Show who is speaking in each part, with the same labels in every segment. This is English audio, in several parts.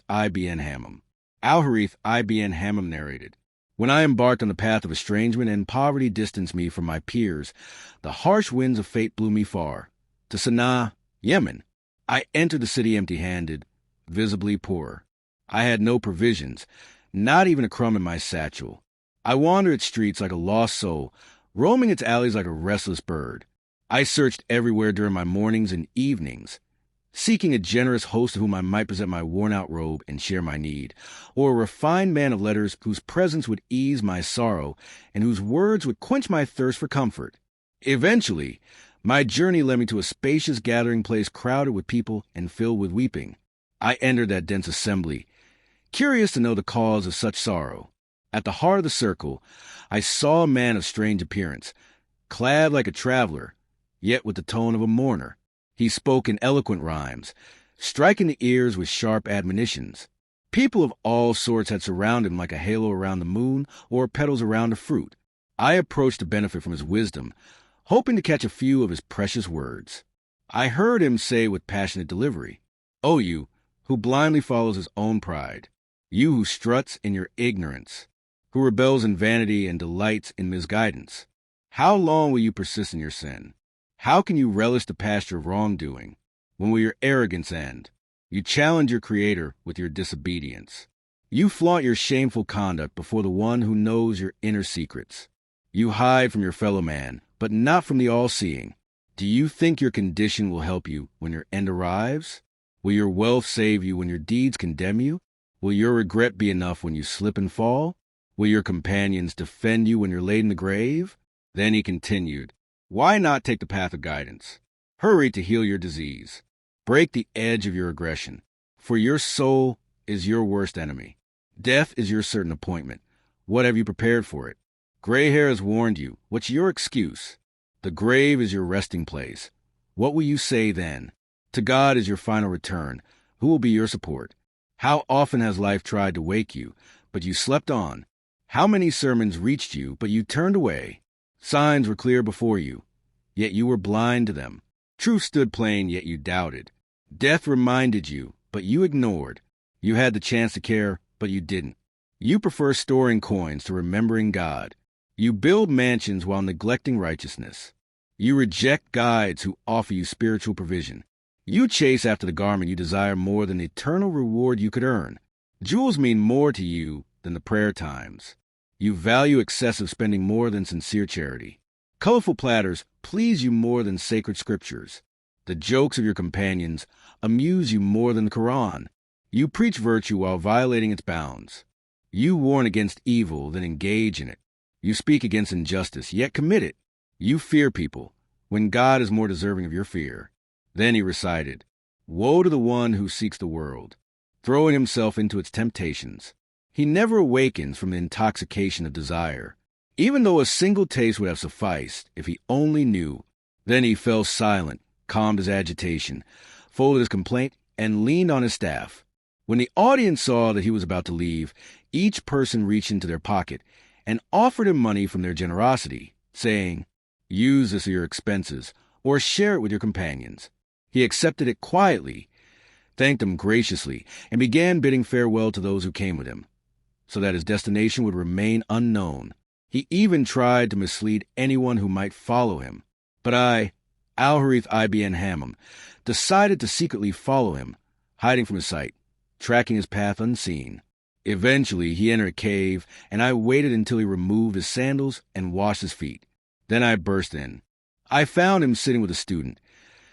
Speaker 1: ibn Hammam. Al-Harith ibn Hammam narrated. When I embarked on the path of estrangement and poverty distanced me from my peers, the harsh winds of fate blew me far. To Sana'a, Yemen. I entered the city empty-handed, visibly poor. I had no provisions, not even a crumb in my satchel. I wandered its streets like a lost soul, roaming its alleys like a restless bird. I searched everywhere during my mornings and evenings, seeking a generous host to whom I might present my worn-out robe and share my need, or a refined man of letters whose presence would ease my sorrow and whose words would quench my thirst for comfort. Eventually, my journey led me to a spacious gathering place crowded with people and filled with weeping. I entered that dense assembly, curious to know the cause of such sorrow. At the heart of the circle, I saw a man of strange appearance, clad like a traveler, yet with the tone of a mourner. He spoke in eloquent rhymes, striking the ears with sharp admonitions. People of all sorts had surrounded him like a halo around the moon or petals around a fruit. I approached to benefit from his wisdom, hoping to catch a few of his precious words. I heard him say with passionate delivery, "O you, who blindly follows his own pride, you who struts in your ignorance, who rebels in vanity and delights in misguidance, how long will you persist in your sin? How can you relish the pasture of wrongdoing? When will your arrogance end? You challenge your Creator with your disobedience. You flaunt your shameful conduct before the one who knows your inner secrets. You hide from your fellow man, but not from the all-seeing. Do you think your condition will help you when your end arrives? Will your wealth save you when your deeds condemn you? Will your regret be enough when you slip and fall? Will your companions defend you when you're laid in the grave?" Then he continued, "Why not take the path of guidance? Hurry to heal your disease. Break the edge of your aggression, for your soul is your worst enemy. Death is your certain appointment. What have you prepared for it? Gray hair has warned you. What's your excuse? The grave is your resting place. What will you say then? To God is your final return. Who will be your support? How often has life tried to wake you, but you slept on? How many sermons reached you, but you turned away? Signs were clear before you, yet you were blind to them. Truth stood plain, yet you doubted. Death reminded you, but you ignored. You had the chance to care, but you didn't. You prefer storing coins to remembering God. You build mansions while neglecting righteousness. You reject guides who offer you spiritual provision. You chase after the garment you desire more than the eternal reward you could earn. Jewels mean more to you than the prayer times. You value excessive spending more than sincere charity. Colorful platters please you more than sacred scriptures. The jokes of your companions amuse you more than the Quran. You preach virtue while violating its bounds. You warn against evil, then engage in it. You speak against injustice, yet commit it. You fear people, when God is more deserving of your fear. Then he recited, "Woe to the one who seeks the world, throwing himself into its temptations. He never awakens from the intoxication of desire, even though a single taste would have sufficed if he only knew." Then he fell silent, calmed his agitation, folded his complaint, and leaned on his staff. When the audience saw that he was about to leave, each person reached into their pocket and offered him money from their generosity, saying, "Use this for your expenses, or share it with your companions." He accepted it quietly, thanked them graciously, and began bidding farewell to those who came with him, so that his destination would remain unknown. He even tried to mislead anyone who might follow him. But I, Al-Harith ibn Hammam, decided to secretly follow him, hiding from his sight, tracking his path unseen. Eventually, he entered a cave, and I waited until he removed his sandals and washed his feet. Then I burst in. I found him sitting with a student,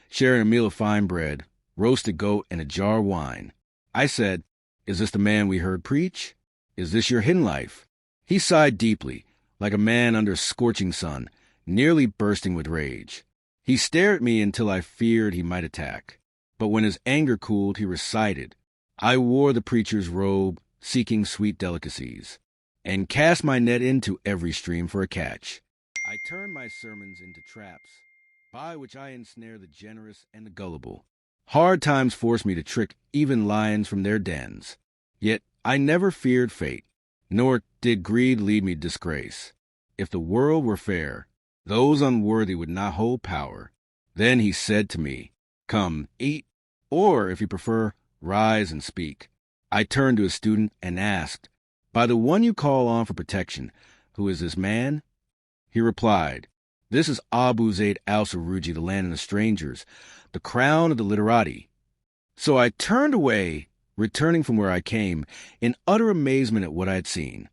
Speaker 1: sharing a meal of fine bread, roasted goat, and a jar of wine. I said, "Is this the man we heard preach? Is this your hidden life?" He sighed deeply, like a man under a scorching sun, nearly bursting with rage. He stared at me until I feared he might attack. But when his anger cooled, he recited, "I wore the preacher's robe, seeking sweet delicacies, and cast my net into every stream for a catch. I turned my sermons into traps, by which I ensnare the generous and the gullible. Hard times forced me to trick even lions from their dens. Yet I never feared fate, nor did greed lead me to disgrace. If the world were fair, those unworthy would not hold power." Then he said to me, "Come, eat, or, if you prefer, rise and speak." I turned to a student and asked, "By the one you call on for protection, who is this man?" He replied, "This is Abu Zayd al-Saruji, the land of the strangers, the crown of the literati." So I turned away, returning from where I came, in utter amazement at what I had seen.